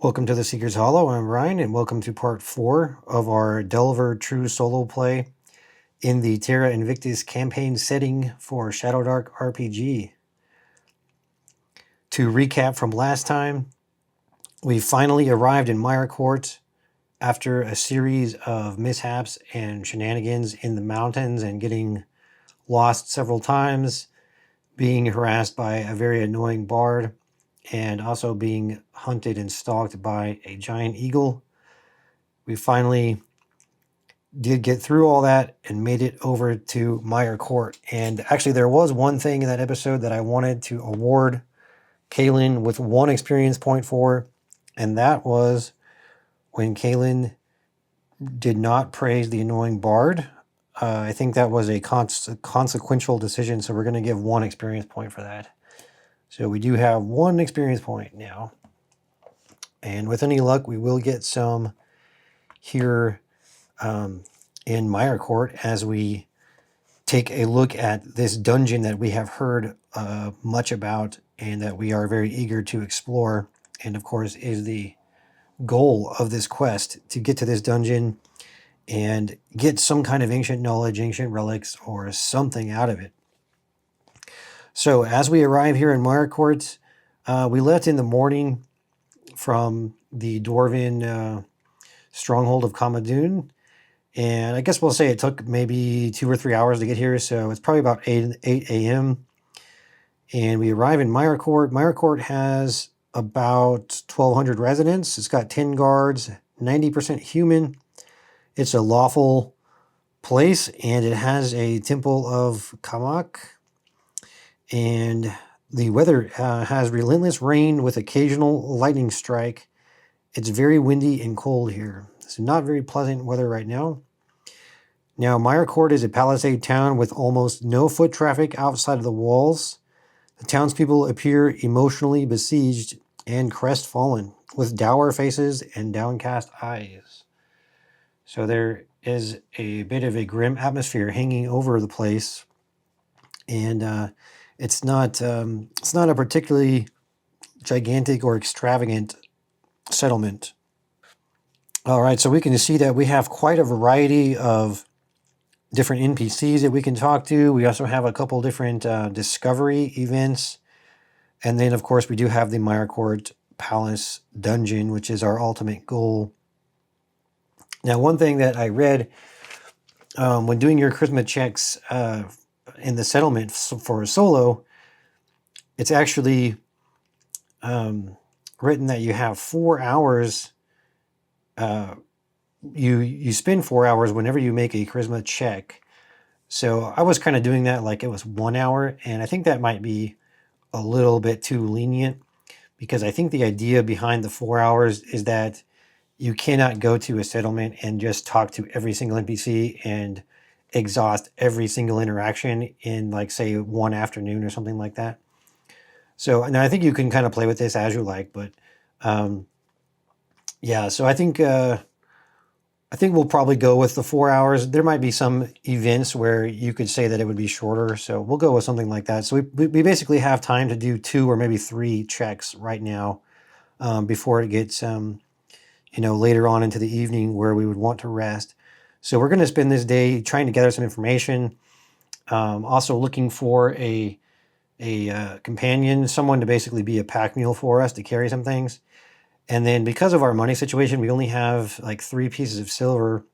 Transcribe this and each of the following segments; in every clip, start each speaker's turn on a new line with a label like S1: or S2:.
S1: Welcome to the Seeker's Hollow. I'm Ryan, and welcome to part 4 of our Delver True solo play in the Terra Invictus campaign setting for ShadowDark RPG. To recap from last time, we finally arrived in Mirecourt after a series of mishaps and shenanigans in the mountains and getting lost several times, being harassed by a very annoying bard, and also being hunted and stalked by a giant eagle. We finally did get through all that and made it over to Mirecourt. And actually, there was one thing in that episode that I wanted to award Kaylin with 1 experience point for, and that was when Kaylin did not praise the annoying bard. I think that was a consequential decision, so we're going to give 1 experience point for that. So we do have 1 experience point now. And with any luck, we will get some here in Mirecourt as we take a look at this dungeon that we have heard much about and that we are very eager to explore. And of course is the goal of this quest, to get to this dungeon and get some kind of ancient knowledge, ancient relics, or something out of it. So as we arrive here in Mirecourt, we left in the morning from the Dwarven stronghold of Kamadoon. And I guess we'll say it took maybe 2 or 3 hours to get here. So it's probably about 8 a.m. And we arrive in Mirecourt. Mirecourt has about 1,200 residents. It's got 10 guards, 90% human. It's a lawful place, and it has a temple of Kamak. And the weather has relentless rain with occasional lightning strike. It's very windy and cold here. It's not very pleasant weather right now. Now, Mirecourt is a palisade town with almost no foot traffic outside of the walls. The townspeople appear emotionally besieged and crestfallen, with dour faces and downcast eyes. So there is a bit of a grim atmosphere hanging over the place, and it's not a particularly gigantic or extravagant settlement. All right, so we can see that we have quite a variety of different NPCs that we can talk to. We also have a couple different discovery events. And then, of course, we do have the Mirecourt Palace Dungeon, which is our ultimate goal. Now, one thing that I read when doing your charisma checks in the settlement for a solo, it's actually written that you have 4 hours. You spend 4 hours whenever you make a charisma check. So I was kind of doing that like it was 1 hour, and I think that might be a little bit too lenient, because I think the idea behind the 4 hours is that you cannot go to a settlement and just talk to every single NPC and exhaust every single interaction in, like, say, 1 afternoon or something like that. So, and I think you can kind of play with this as you like, but yeah, so I think we'll probably go with the 4 hours. There might be some events where you could say that it would be shorter, so we'll go with something like that. So we basically have time to do 2 or maybe 3 checks right now before it gets later on into the evening where we would want to rest. So we're going to spend this day trying to gather some information, also looking for a companion, someone to basically be a pack mule for us to carry some things. And then because of our money situation, we only have like 3 pieces of silver.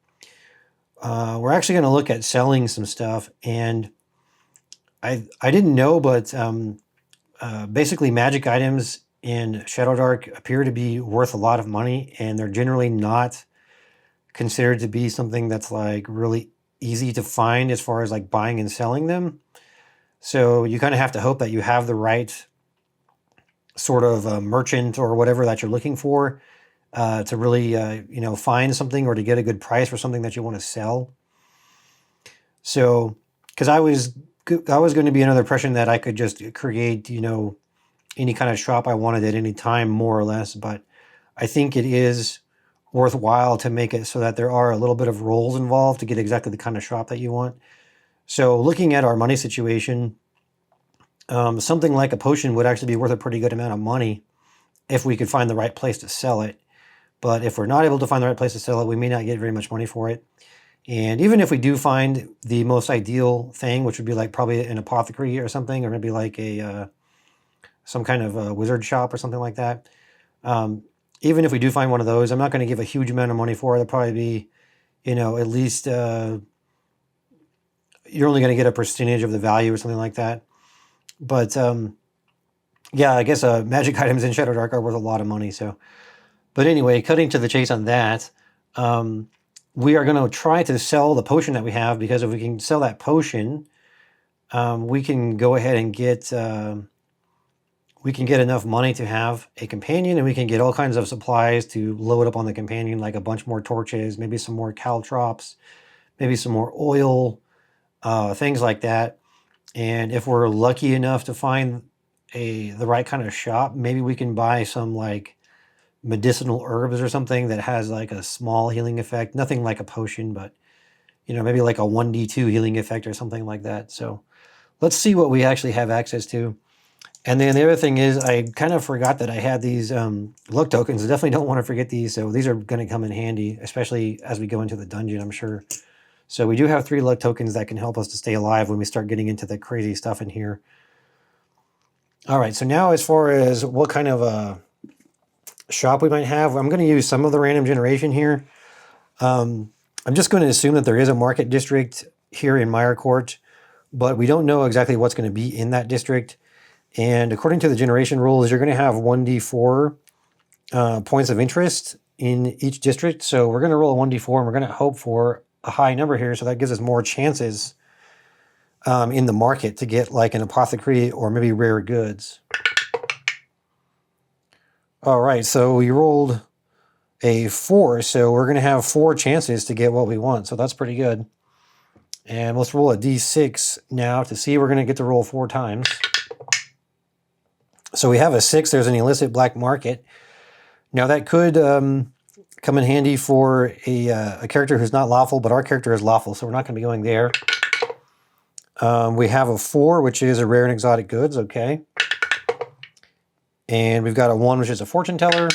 S1: We're actually going to look at selling some stuff. And I didn't know, but basically magic items in ShadowDark appear to be worth a lot of money, and they're generally not considered to be something that's like really easy to find as far as like buying and selling them. So you kind of have to hope that you have the right sort of merchant or whatever that you're looking for to really find something, or to get a good price for something that you want to sell. So because I was going to be under the impression that I could just create any kind of shop I wanted at any time, more or less, but I think it is worthwhile to make it so that there are a little bit of rolls involved to get exactly the kind of shop that you want. So looking at our money situation, something like a potion would actually be worth a pretty good amount of money if we could find the right place to sell it. But if we're not able to find the right place to sell it, we may not get very much money for it. And even if we do find the most ideal thing, which would be like probably an apothecary or something, or maybe like a some kind of a wizard shop or something like that. Even if we do find one of those, I'm not going to give a huge amount of money for it. It'll probably be, at least you're only going to get a percentage of the value or something like that. But yeah, I guess magic items in ShadowDark are worth a lot of money. So, but anyway, cutting to the chase on that, we are going to try to sell the potion that we have, because if we can sell that potion, we can go ahead and get enough money to have a companion, and we can get all kinds of supplies to load up on the companion, like a bunch more torches, maybe some more caltrops, maybe some more oil, things like that. And if we're lucky enough to find the right kind of shop, maybe we can buy some like medicinal herbs or something that has like a small healing effect. Nothing like a potion, but maybe like a 1d2 healing effect or something like that. So let's see what we actually have access to. And then the other thing is, I kind of forgot that I had these luck tokens. I definitely don't want to forget these. So these are going to come in handy, especially as we go into the dungeon, I'm sure. So we do have 3 luck tokens that can help us to stay alive when we start getting into the crazy stuff in here. All right, so now as far as what kind of a shop we might have, I'm going to use some of the random generation here. I'm just going to assume that there is a market district here in Mirecourt, but we don't know exactly what's going to be in that district. And according to the generation rules, you're going to have 1d4 points of interest in each district. So we're going to roll a 1d4, and we're going to hope for a high number here. So that gives us more chances in the market to get like an apothecary or maybe rare goods. All right, so we rolled a 4. So we're going to have 4 chances to get what we want. So that's pretty good. And let's roll a d6 now to see. We're going to get to roll 4 times. So we have a 6. There's an illicit black market. Now that could come in handy for a character who's not lawful, but our character is lawful, so we're not going to be going there. We have a 4, which is a rare and exotic goods, okay. And we've got a 1, which is a fortune teller.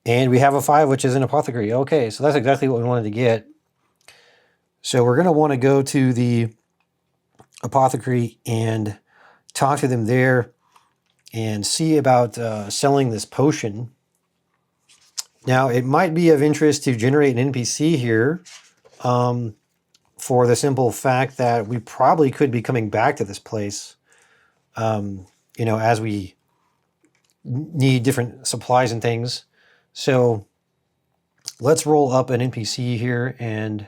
S1: And we have a 5, which is an apothecary. Okay, so that's exactly what we wanted to get. So we're going to want to go to the apothecary and talk to them there and see about selling this potion. Now, it might be of interest to generate an NPC here for the simple fact that we probably could be coming back to this place, as we need different supplies and things. So let's roll up an NPC here, and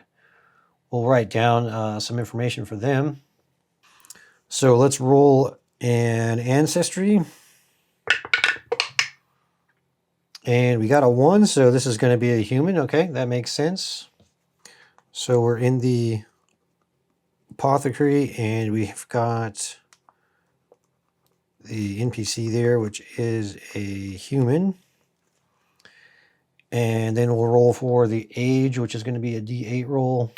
S1: we'll write down some information for them. So let's roll an ancestry. And we got a 1, so this is going to be a human. Okay, that makes sense. So we're in the apothecary, and we've got the NPC there, which is a human. And then we'll roll for the age, which is going to be a D8 roll.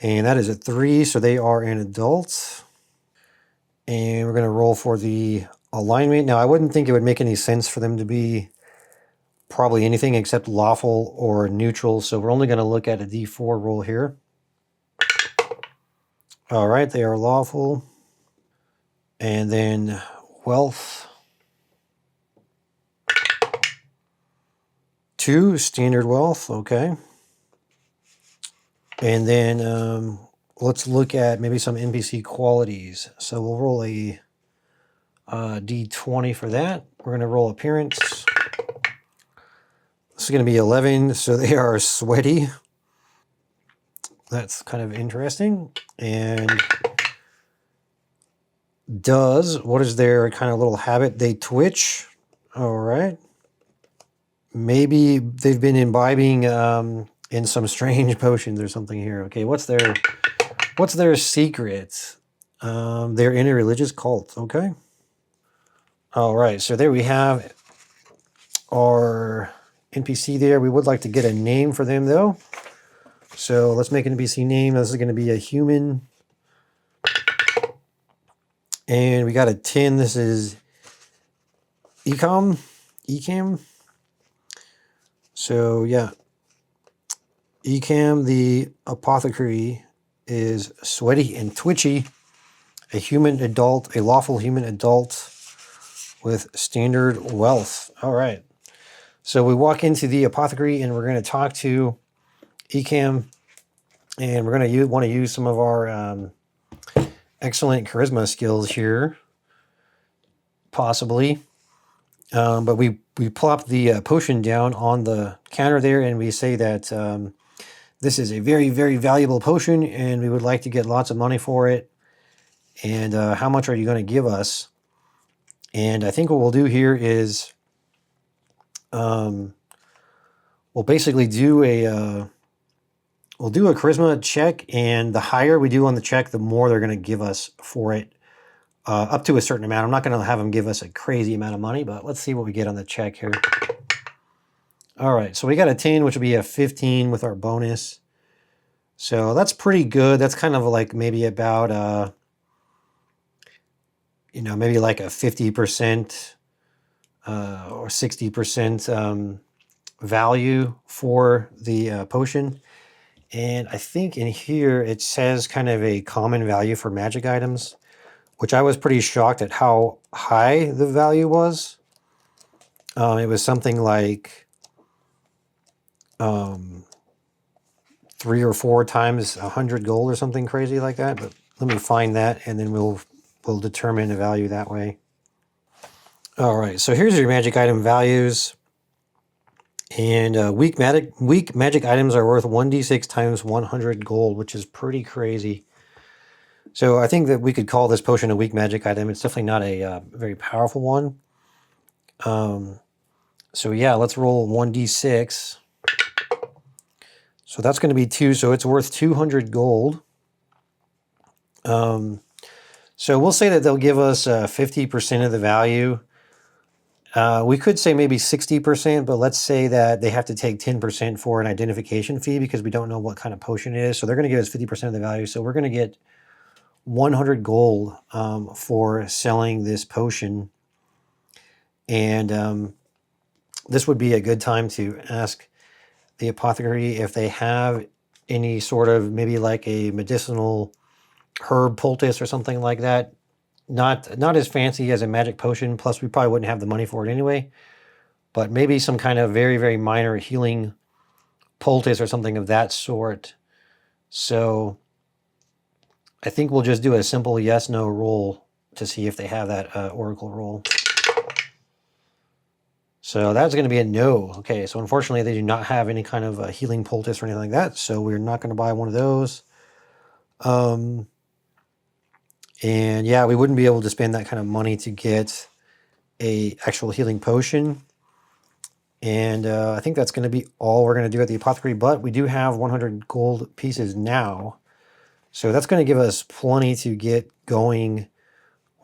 S1: And that is a 3, so they are an adult. And we're going to roll for the alignment. Now, I wouldn't think it would make any sense for them to be probably anything except lawful or neutral, so we're only going to look at a D4 roll here. All right, they are lawful. And then wealth. 2, standard wealth, okay. And then let's look at maybe some NPC qualities. So we'll roll a D20 for that. We're going to roll appearance. This is going to be 11, so they are sweaty. That's kind of interesting. And what is their kind of little habit? They twitch. All right. Maybe they've been imbibing in some strange potions or something here. Okay, what's their secret? They're in a religious cult. Okay. All right, so there we have our NPC there. We would like to get a name for them, though. So let's make an NPC name. This is going to be a human. And we got a 10. This is Ecam. So yeah, Ecam the apothecary is sweaty and twitchy, a lawful human adult with standard wealth. All right. So we walk into the apothecary and we're going to talk to Ecam, and we're going to want to use some of our excellent charisma skills here, possibly. But we plop the potion down on the counter there, and we say that this is a very, very valuable potion, and we would like to get lots of money for it. And how much are you going to give us? And I think what we'll do here is we'll basically do a charisma check, and the higher we do on the check, the more they're going to give us for it, up to a certain amount. I'm not going to have them give us a crazy amount of money, but let's see what we get on the check here. All right, so we got a 10, which would be a 15 with our bonus. So that's pretty good. That's kind of like maybe about, maybe like a 50% or 60% value for the potion. And I think in here it says kind of a common value for magic items, which I was pretty shocked at how high the value was. It was something like 3 or 4 times 100 gold or something crazy like that. But let me find that, and then we'll determine the value that way. All right, so here's your magic item values. And weak magic items are worth 1d6 times 100 gold, which is pretty crazy. So I think that we could call this potion a weak magic item. It's definitely not a very powerful one. So yeah, let's roll 1d6. So that's going to be 2, so it's worth 200 gold. So we'll say that they'll give us 50% of the value. We could say maybe 60%, but let's say that they have to take 10% for an identification fee because we don't know what kind of potion it is. So they're going to give us 50% of the value. So we're going to get 100 gold for selling this potion. And this would be a good time to ask the apothecary if they have any sort of maybe like a medicinal herb poultice or something like that. Not as fancy as a magic potion, plus we probably wouldn't have the money for it anyway, but maybe some kind of very, very minor healing poultice or something of that sort. So I think we'll just do a simple yes/no roll to see if they have that oracle roll. So that's going to be a no. Okay, so unfortunately they do not have any kind of a healing poultice or anything like that, so we're not going to buy one of those. And yeah, we wouldn't be able to spend that kind of money to get a actual healing potion. And I think that's going to be all we're going to do at the apothecary, but we do have 100 gold pieces now. So that's going to give us plenty to get going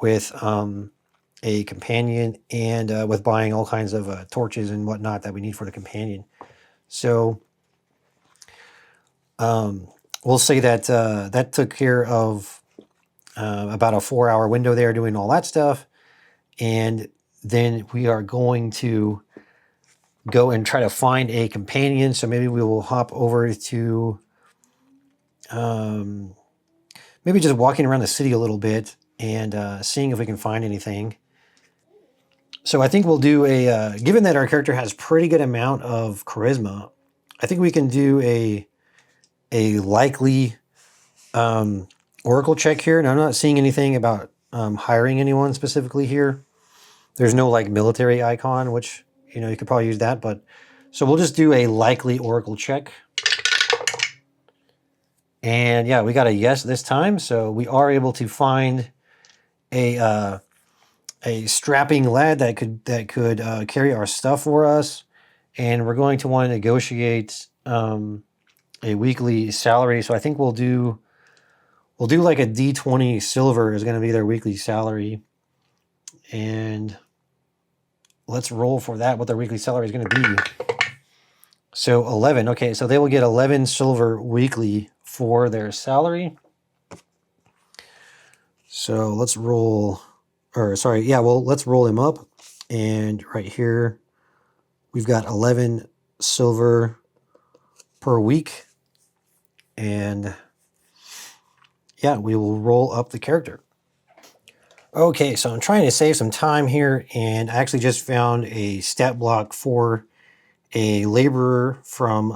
S1: with a companion and with buying all kinds of torches and whatnot that we need for the companion. So we'll say that that took care of about a 4-hour window there doing all that stuff. And then we are going to go and try to find a companion. So maybe we will hop over to maybe just walking around the city a little bit and seeing if we can find anything. So I think we'll do a, given that our character has pretty good amount of charisma, I think we can do a likely oracle check here. And I'm not seeing anything about hiring anyone specifically here. There's no like military icon, which, you could probably use that, but so we'll just do a likely oracle check. And yeah, we got a yes this time. So we are able to find a strapping lad that could carry our stuff for us. And we're going to want to negotiate a weekly salary. So I think we'll do like a D20 silver is going to be their weekly salary. And let's roll for that, what their weekly salary is going to be. So 11. Okay, so they will get 11 silver weekly for their salary. So let's roll, let's roll him up. And right here, we've got 11 silver per week. And yeah, we will roll up the character. Okay, so I'm trying to save some time here, and I actually just found a stat block for a laborer from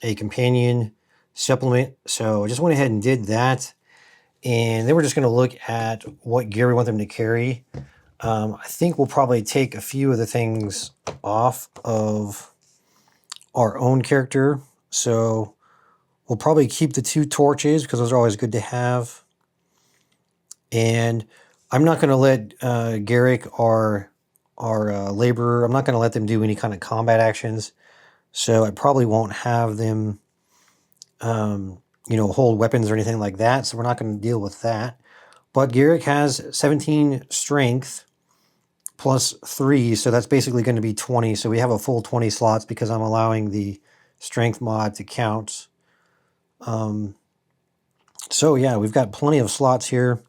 S1: a companion supplement. So I just went ahead and did that. And then we're just going to look at what gear we want them to carry. I think we'll probably take a few of the things off of our own character. So we'll probably keep the 2 torches because those are always good to have. And I'm not going to let Garrick, our laborer, I'm not going to let them do any kind of combat actions. So I probably won't have them, hold weapons or anything like that. So we're not going to deal with that. But Garrick has 17 strength plus 3, so that's basically going to be 20. So we have a full 20 slots because I'm allowing the strength mod to count. So yeah, we've got plenty of slots here.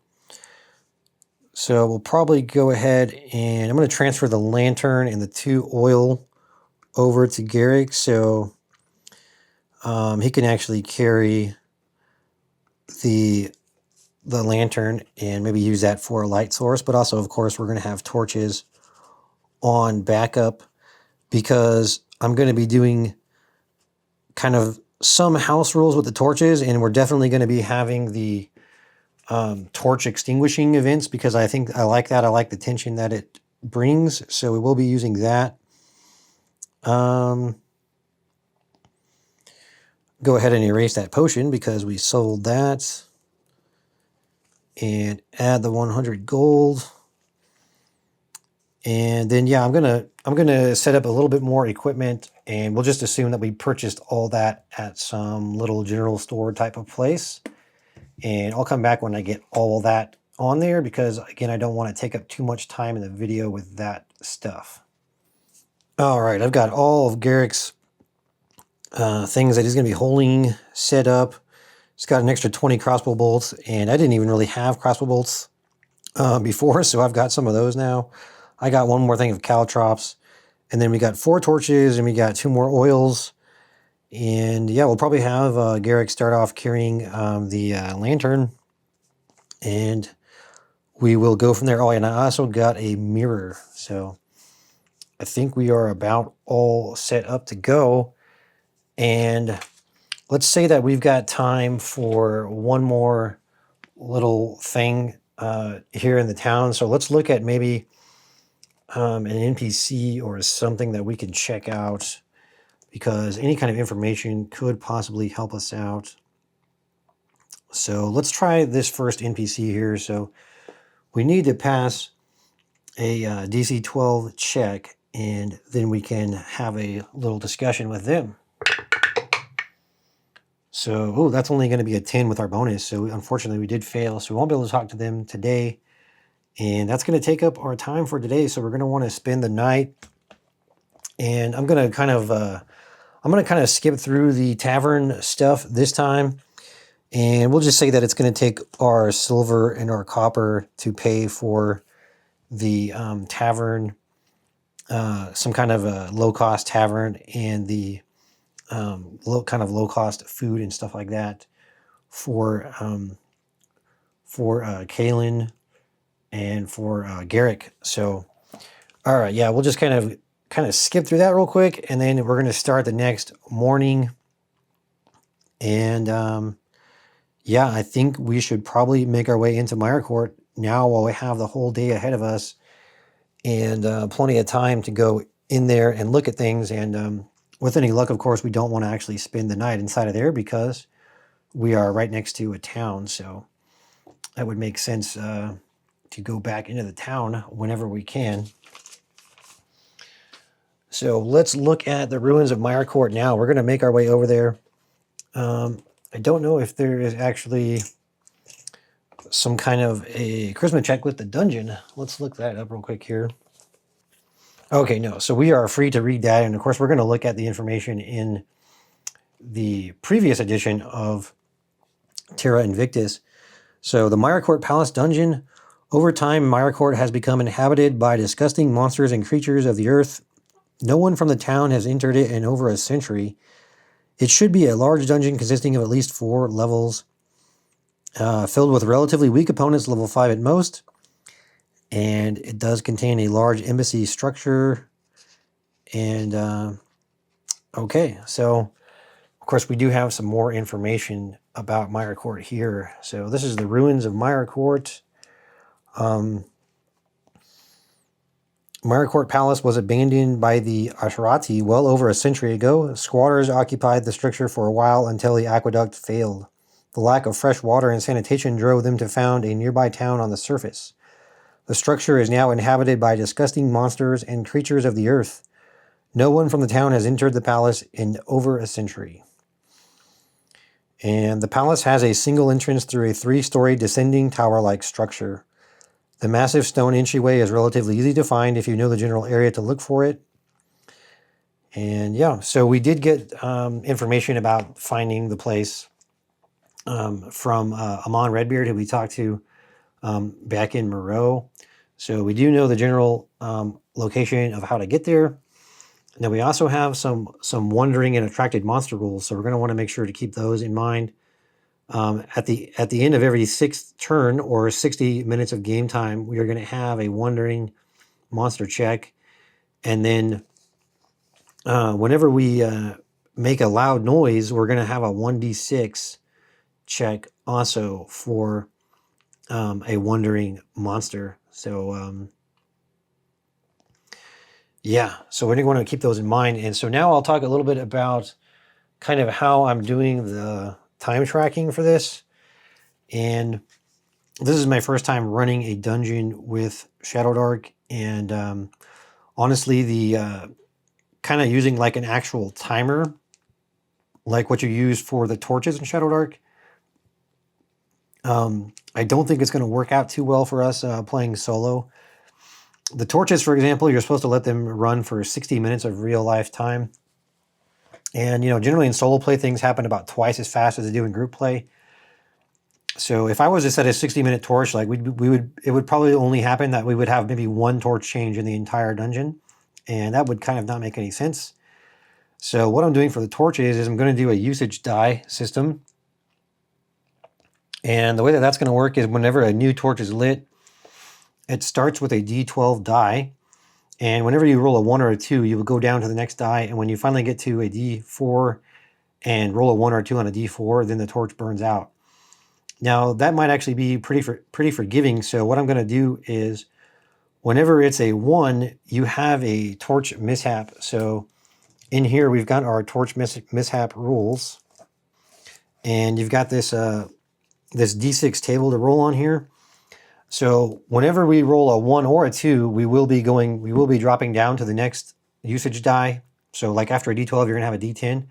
S1: So we'll probably go ahead and I'm going to transfer the lantern and the 2 oil over to Garrick, so he can actually carry the lantern and maybe use that for a light source. But also, of course, we're going to have torches on backup because I'm going to be doing kind of some house rules with the torches, and we're definitely going to be having the torch extinguishing events because I think I like that. I like the tension that it brings, so we will be using that. Go ahead and erase that potion because we sold that, and add the 100 gold. And then yeah, I'm gonna set up a little bit more equipment, and we'll just assume that we purchased all that at some little general store type of place. And I'll come back when I get all that on there because again, I don't want to take up too much time in the video with that stuff. All right, I've got all of Garrick's things that he's gonna be holding set up. He's got an extra 20 crossbow bolts, and I didn't even really have crossbow bolts before, so I've got some of those now. I got one more thing of caltrops, and then we got 4 torches, and we got 2 more oils. And yeah, we'll probably have Garrick start off carrying the lantern, and we will go from there. Oh, and I also got a mirror, so I think we are about all set up to go. And let's say that we've got time for one more little thing here in the town. So let's look at maybe an NPC or something that we can check out, because any kind of information could possibly help us out. So let's try this first NPC here. So we need to pass a DC 12 check, and then we can have a little discussion with them. So, oh, that's only going to be a 10 with our bonus. So unfortunately we did fail. So we won't be able to talk to them today. And that's going to take up our time for today. So we're going to want to spend the night. And I'm going to kind of skip through the tavern stuff this time. And we'll just say that it's going to take our silver and our copper to pay for the tavern, some kind of a low-cost tavern, and the low-cost food and stuff like that for Kaylin and for Garrick. So, all right, yeah, we'll just kind of skip through that real quick, and then we're going to start the next morning. And yeah, I think we should probably make our way into Mirecourt now while we have the whole day ahead of us, and plenty of time to go in there and look at things. And with any luck, of course, we don't want to actually spend the night inside of there because we are right next to a town. So that would make sense to go back into the town whenever we can. So let's look at the ruins of Mirecourt now. We're going to make our way over there. I don't know if there is actually some kind of a charisma check with the dungeon. Let's look that up real quick here. Okay, no. So we are free to read that. And of course, we're going to look at the information in the previous edition of Terra Invictus. So the Mirecourt Palace Dungeon Over time, Mirecourt has become inhabited by disgusting monsters and creatures of the earth. No one from the town has entered it in over a century. It should be a large dungeon consisting of at least 4 levels, filled with relatively weak opponents, level 5 at most. And it does contain a large embassy structure. And, okay, so, of course, we do have some more information about Mirecourt here. So this is the ruins of Mirecourt. Mirecourt Palace was abandoned by the Asharati well over a century ago. Squatters occupied the structure for a while until the aqueduct failed. The lack of fresh water and sanitation drove them to found a nearby town on the surface. The structure is now inhabited by disgusting monsters and creatures of the earth. No one from the town has entered the palace in over a century. And the palace has a single entrance through a 3-story descending tower-like structure. The massive stone entryway is relatively easy to find if you know the general area to look for it. And yeah, so we did get information about finding the place from Amon Redbeard, who we talked to back in Moreau. So we do know the general location of how to get there. Now we also have some wandering and attracted monster rules, so we're going to want to make sure to keep those in mind. At the end of every 6th turn or 60 minutes of game time, we are going to have a wandering monster check, and then whenever we make a loud noise, we're going to have a 1d6 check also for a wandering monster. So yeah, so we're going to want to keep those in mind. And so now I'll talk a little bit about kind of how I'm doing the time tracking for this. And this is my first time running a dungeon with ShadowDark, and honestly, the kind of using like an actual timer, like what you use for the torches in ShadowDark, I don't think it's going to work out too well for us playing solo. The torches, for example, you're supposed to let them run for 60 minutes of real life time. And, you know, generally in solo play, things happen about twice as fast as they do in group play. So if I was to set a 60-minute torch, like it would probably only happen that we would have maybe 1 torch change in the entire dungeon. And that would kind of not make any sense. So what I'm doing for the torches is I'm going to do a usage die system. And the way that that's going to work is whenever a new torch is lit, it starts with a D12 die. And whenever you roll a 1 or a 2, you will go down to the next die. And when you finally get to a D4 and roll a 1 or a 2 on a D4, then the torch burns out. Now, that might actually be pretty forgiving. So what I'm going to do is whenever it's a 1, you have a torch mishap. So in here, we've got our torch mishap rules. And you've got this, this D6 table to roll on here. So whenever we roll a 1 or a 2, we will be dropping down to the next usage die. So like after a D12, you're going to have a D10.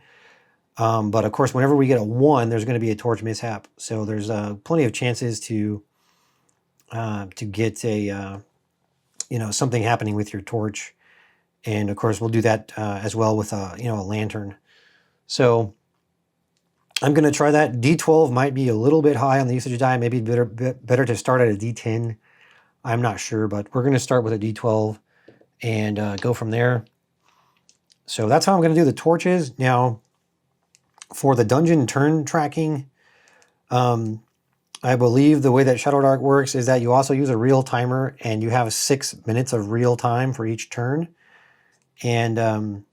S1: But of course, whenever we get a 1, there's going to be a torch mishap. So there's plenty of chances to get a something happening with your torch. And of course, we'll do that as well with a lantern. So I'm going to try that. D12 might be a little bit high on the usage die. Maybe better to start at a D10. I'm not sure, but we're going to start with a D12 and go from there. So that's how I'm going to do the torches. Now, for the dungeon turn tracking, I believe the way that ShadowDark works is that you also use a real timer, and you have 6 minutes of real time for each turn. And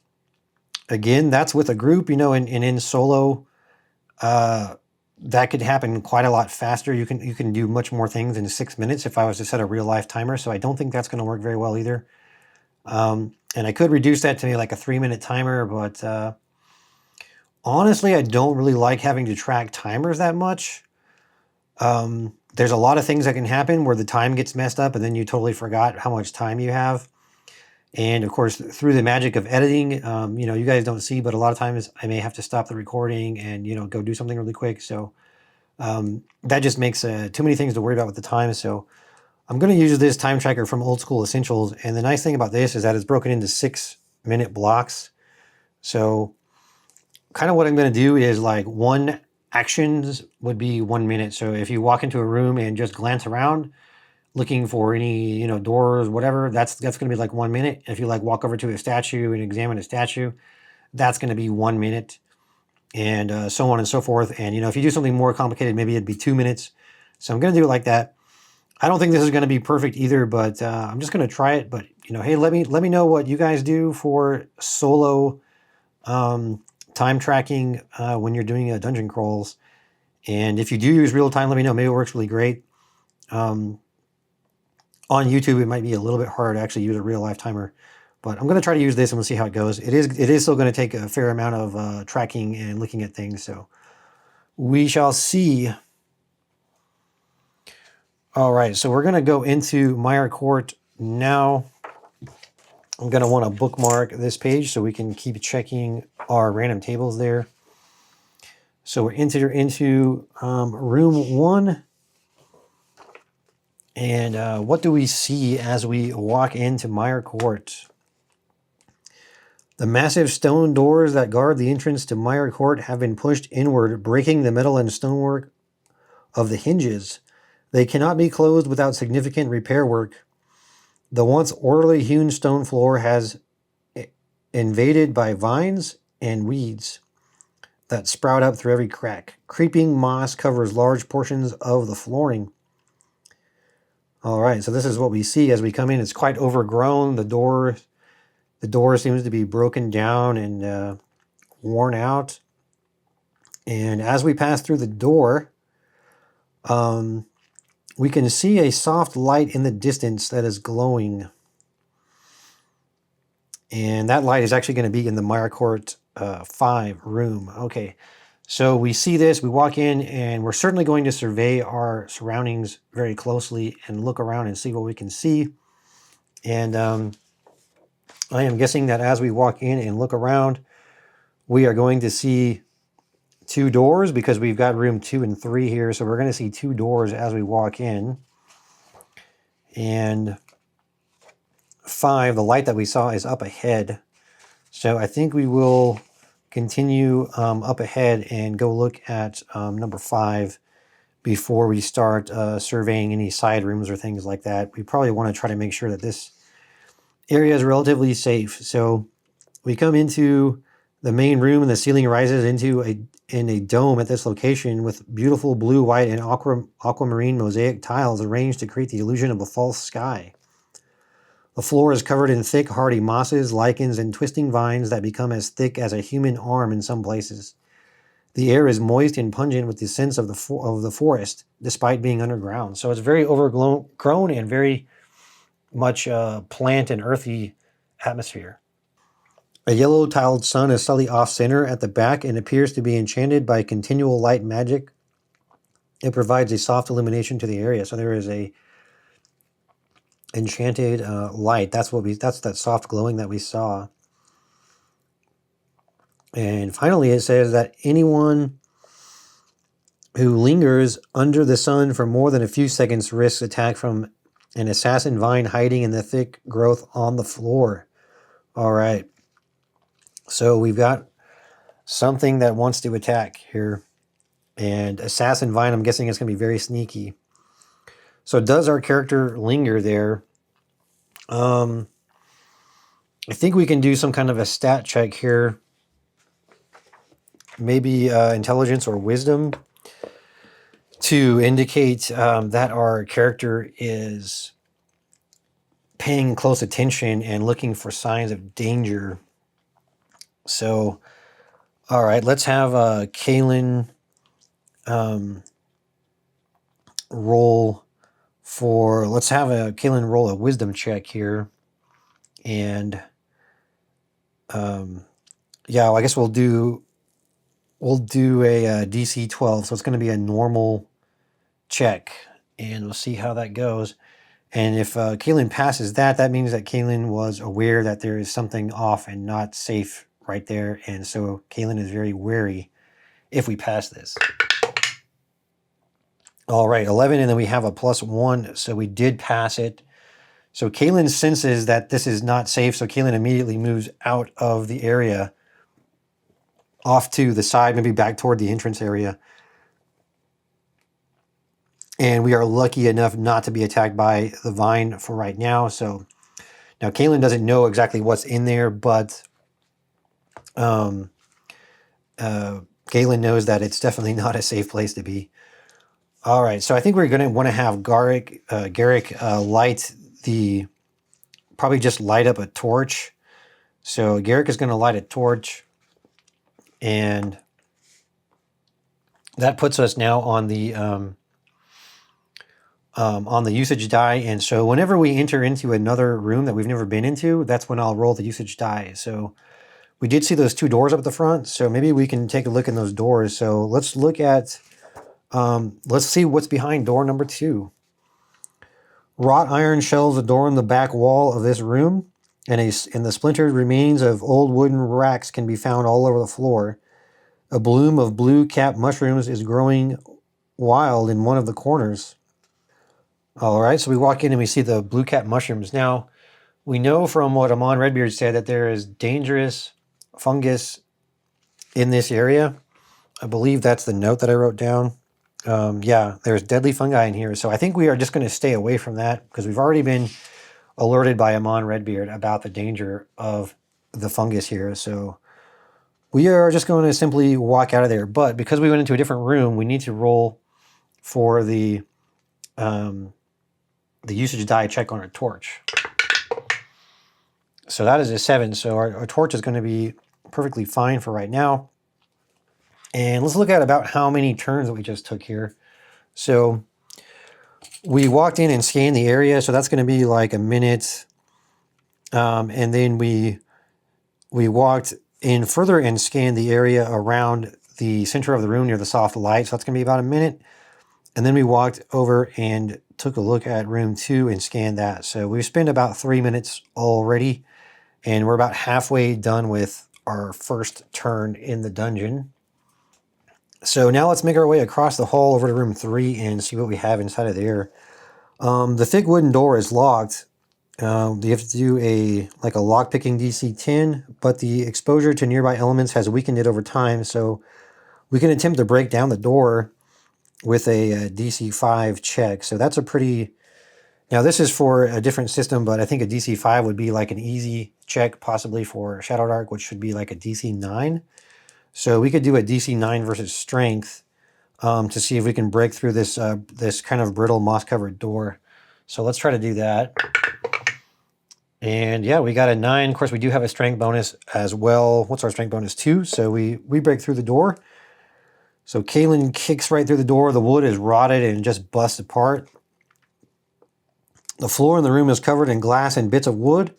S1: again, that's with a group, and in solo, that could happen quite a lot faster. You can do much more things in 6 minutes if I was to set a real life timer. So I don't think that's going to work very well either. And I could reduce that to like a 3-minute timer, but honestly, I don't really like having to track timers that much. There's a lot of things that can happen where the time gets messed up and then you totally forgot how much time you have. And of course, through the magic of editing, you guys don't see, but a lot of times I may have to stop the recording and, go do something really quick. So that just makes too many things to worry about with the time. So I'm going to use this time tracker from Old School Essentials. And the nice thing about this is that it's broken into 6-minute blocks. So kind of what I'm going to do is like 1 actions would be 1 minute. So if you walk into a room and just glance around, looking for any, you know, doors, whatever, that's going to be like 1 minute. If you like walk over to a statue and examine a statue, that's going to be 1 minute, and so on and so forth. And, you know, if you do something more complicated, maybe it'd be 2 minutes. So I'm going to do it like that. I don't think this is going to be perfect either, but I'm just going to try it. But, you know, hey, let me know what you guys do for solo time tracking when you're doing dungeon crawls. And if you do use real time, let me know. Maybe it works really great. On YouTube, it might be a little bit harder to actually use a real life timer, but I'm going to try to use this and we'll see how it goes. It is still going to take a fair amount of tracking and looking at things, so we shall see. All right, so we're going to go into Mirecourt now. I'm going to want to bookmark this page so we can keep checking our random tables there. So we're into room 1. And what do we see as we walk into Mirecourt? The massive stone doors that guard the entrance to Mirecourt have been pushed inward, breaking the metal and stonework of the hinges. They cannot be closed without significant repair work. The once orderly hewn stone floor has invaded by vines and weeds that sprout up through every crack. Creeping moss covers large portions of the flooring. All right, so this is what we see as we come in. It's quite overgrown. The door seems to be broken down and worn out. And as we pass through the door, we can see a soft light in the distance that is glowing. And that light is actually going to be in the Mirecourt 5 room. Okay, so we see this, we walk in, and we're certainly going to survey our surroundings very closely and look around and see what we can see. And I am guessing that as we walk in and look around, we are going to see 2 doors because we've got room 2 and 3 here. So we're going to see 2 doors as we walk in. And 5, the light that we saw is up ahead. So I think we will continue up ahead and go look at number 5 before we start surveying any side rooms or things like that. We probably want to try to make sure that this area is relatively safe. So we come into the main room and the ceiling rises into a dome at this location with beautiful blue, white, and aquamarine mosaic tiles arranged to create the illusion of a false sky. The floor is covered in thick, hardy mosses, lichens, and twisting vines that become as thick as a human arm in some places. The air is moist and pungent with the scents of the forest, despite being underground. So it's very overgrown and very much plant and earthy atmosphere. A yellow-tiled sun is slightly off-center at the back and appears to be enchanted by continual light magic. It provides a soft illumination to the area. So there is a enchanted light. That's that soft glowing that we saw. And finally, it says that anyone who lingers under the sun for more than a few seconds risks attack from an assassin vine hiding in the thick growth on the floor. All right. So we've got something that wants to attack here. And assassin vine, I'm guessing it's going to be very sneaky. So does our character linger there? I think we can do some kind of a stat check here. Maybe intelligence or wisdom to indicate that our character is paying close attention and looking for signs of danger. So, all right, let's have Kaylin roll a wisdom check here. And yeah, well, I guess we'll do a DC 12, so it's going to be a normal check, and we'll see how that goes. And if Kaylin passes that, that means that Kaylin was aware that there is something off and not safe right there, and so Kaylin is very wary if we pass this. All right, 11, and then we have a +1, so we did pass it. So Kaylin senses that this is not safe, so Kaylin immediately moves out of the area, off to the side, maybe back toward the entrance area. And we are lucky enough not to be attacked by the vine for right now. So now Kaylin doesn't know exactly what's in there, but Galen knows that it's definitely not a safe place to be. All right, so I think we're going to want to have Garrick light the, probably just light up a torch. So Garrick is going to light a torch, and that puts us now on the usage die. And so whenever we enter into another room that we've never been into, that's when I'll roll the usage die. So we did see those two doors up at the front, so maybe we can take a look in those doors. So let's look at, let's see what's behind door number 2. Wrought iron shelves adorn the back wall of this room, and the splintered remains of old wooden racks can be found all over the floor. A bloom of blue-capped mushrooms is growing wild in one of the corners. All right, so we walk in and we see the blue-capped mushrooms. Now, we know from what Amon Redbeard said that there is dangerous fungus in this area. I believe that's the note that I wrote down. Yeah, there's deadly fungi in here. So I think we are just going to stay away from that because we've already been alerted by Amon Redbeard about the danger of the fungus here. So we are just going to simply walk out of there. But because we went into a different room, we need to roll for the usage die check on our torch. So that is a 7. So our torch is going to be perfectly fine for right now. And let's look at about how many turns that we just took here. So we walked in and scanned the area. So that's going to be like a minute. And then we walked in further and scanned the area around the center of the room near the soft light. So that's going to be about a minute. And then we walked over and took a look at room 2 and scanned that. So we've spent about 3 minutes already. And we're about halfway done with our first turn in the dungeon. So now let's make our way across the hall over to room 3 and see what we have inside of there. The thick wooden door is locked. You have to do a lockpicking DC 10, but the exposure to nearby elements has weakened it over time. So we can attempt to break down the door with a DC 5 check. So that's a pretty... Now this is for a different system, but I think a DC 5 would be like an easy check, possibly for ShadowDark, which should be like a DC 9. So we could do a DC 9 versus strength to see if we can break through this this kind of brittle moss-covered door. So let's try to do that. And yeah, we got a 9. Of course, we do have a strength bonus as well. What's our strength bonus? 2. So we break through the door. So Kaylin kicks right through the door. The wood is rotted and just busts apart. The floor in the room is covered in glass and bits of wood.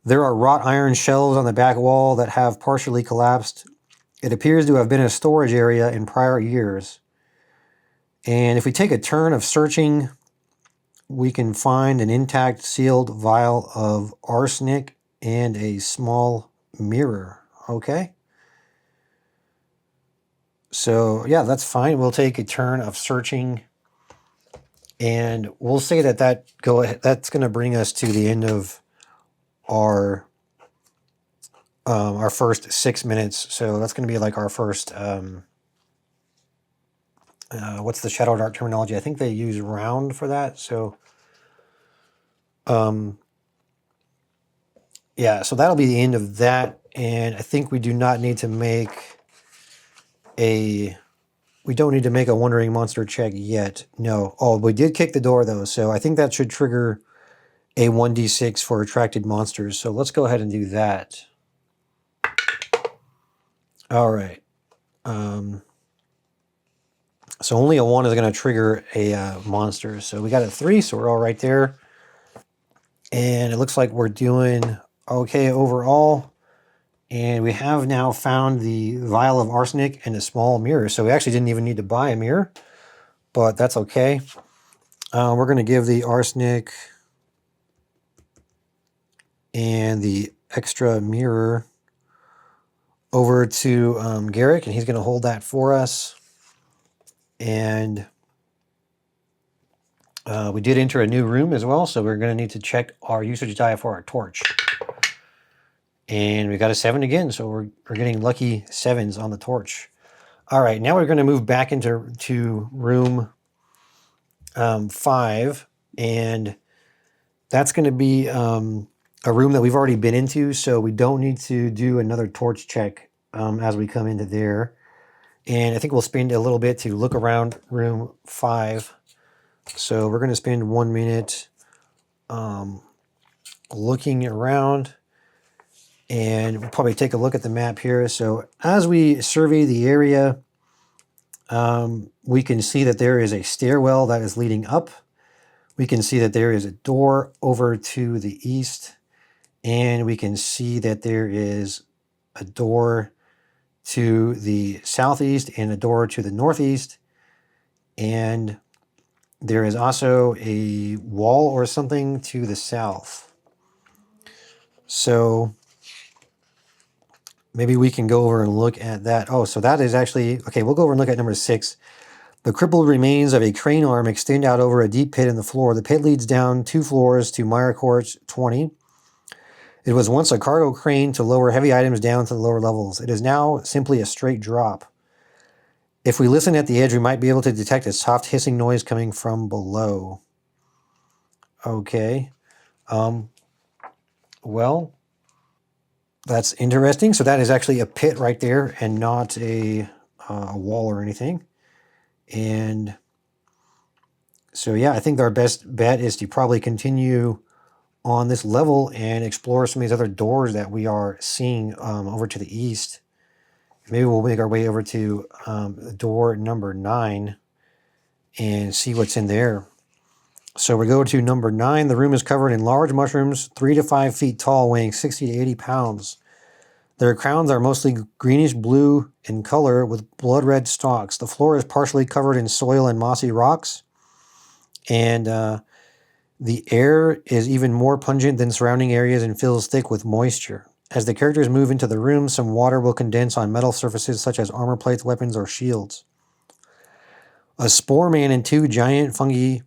S1: There are wrought iron shelves on the back wall that have partially collapsed. It appears to have been a storage area in prior years. And if we take a turn of searching, we can find an intact sealed vial of arsenic and a small mirror. Okay. So yeah, that's fine. We'll take a turn of searching, and we'll say that's going to bring us to the end of our first 6 minutes. So that's going to be like our first, what's the ShadowDark terminology? I think they use round for that. So, yeah, so that'll be the end of that. And I think we do not need to make we don't need to make a wandering monster check yet. No. Oh, we did kick the door though. So I think that should trigger a 1d6 for attracted monsters. So let's go ahead and do that. All right. So only a 1 is going to trigger a monster. So we got a 3, so we're all right there. And it looks like we're doing okay overall. And we have now found the vial of arsenic and a small mirror. So we actually didn't even need to buy a mirror, but that's okay. We're going to give the arsenic and the extra mirror over to Garrick, and he's going to hold that for us. And we did enter a new room as well, so we're going to need to check our usage die for our torch. And we got a 7 again, so we're getting lucky 7s on the torch. All right, now we're going to move back into room 5, and that's going to be a room that we've already been into, so we don't need to do another torch check as we come into there. And I think we'll spend a little bit to look around room 5. So we're going to spend 1 minute looking around, and we'll probably take a look at the map here. So as we survey the area, we can see that there is a stairwell that is leading up. We can see that there is a door over to the east, and we can see that there is a door to the southeast and a door to the northeast, and there is also a wall or something to the south. So maybe we can go over and look at that. Oh, so that is actually, okay, we'll go over and look at number 6. The crippled remains of a crane arm extend out over a deep pit in the floor. The pit leads down 2 floors to Mirecourt 20. It was once a cargo crane to lower heavy items down to the lower levels. It is now simply a straight drop. If we listen at the edge, we might be able to detect a soft hissing noise coming from below. Okay. Well, that's interesting. So that is actually a pit right there and not a wall or anything. And so, yeah, I think our best bet is to probably continue on this level and explore some of these other doors that we are seeing over to the east. Maybe we'll make our way over to door number 9 and see what's in there. So we go to number 9. The room is covered in large mushrooms, 3 to 5 feet tall, weighing 60 to 80 pounds. Their crowns are mostly greenish blue in color with blood red stalks. The floor is partially covered in soil and mossy rocks. And the air is even more pungent than surrounding areas and feels thick with moisture. As the characters move into the room, some water will condense on metal surfaces such as armor plates, weapons, or shields. A spore man and 2 giant fungi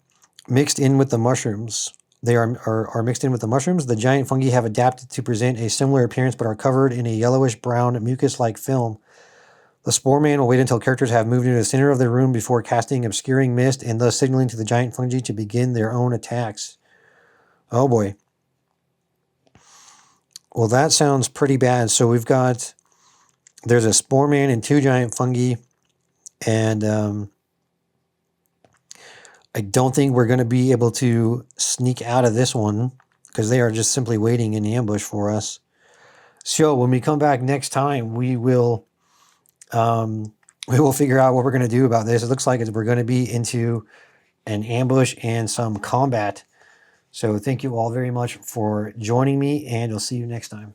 S1: mixed in with the mushrooms. They are mixed in with the mushrooms. The giant fungi have adapted to present a similar appearance but are covered in a yellowish-brown mucus-like film. The spore man will wait until characters have moved into the center of the room before casting obscuring mist and thus signaling to the giant fungi to begin their own attacks. Oh boy. Well, that sounds pretty bad. So we've got, there's a spore man and 2 giant fungi, and I don't think we're going to be able to sneak out of this one because they are just simply waiting in the ambush for us. So when we come back next time, we will figure out what we're going to do about this. It looks like we're going to be into an ambush and some combat. So thank you all very much for joining me, and I'll see you next time.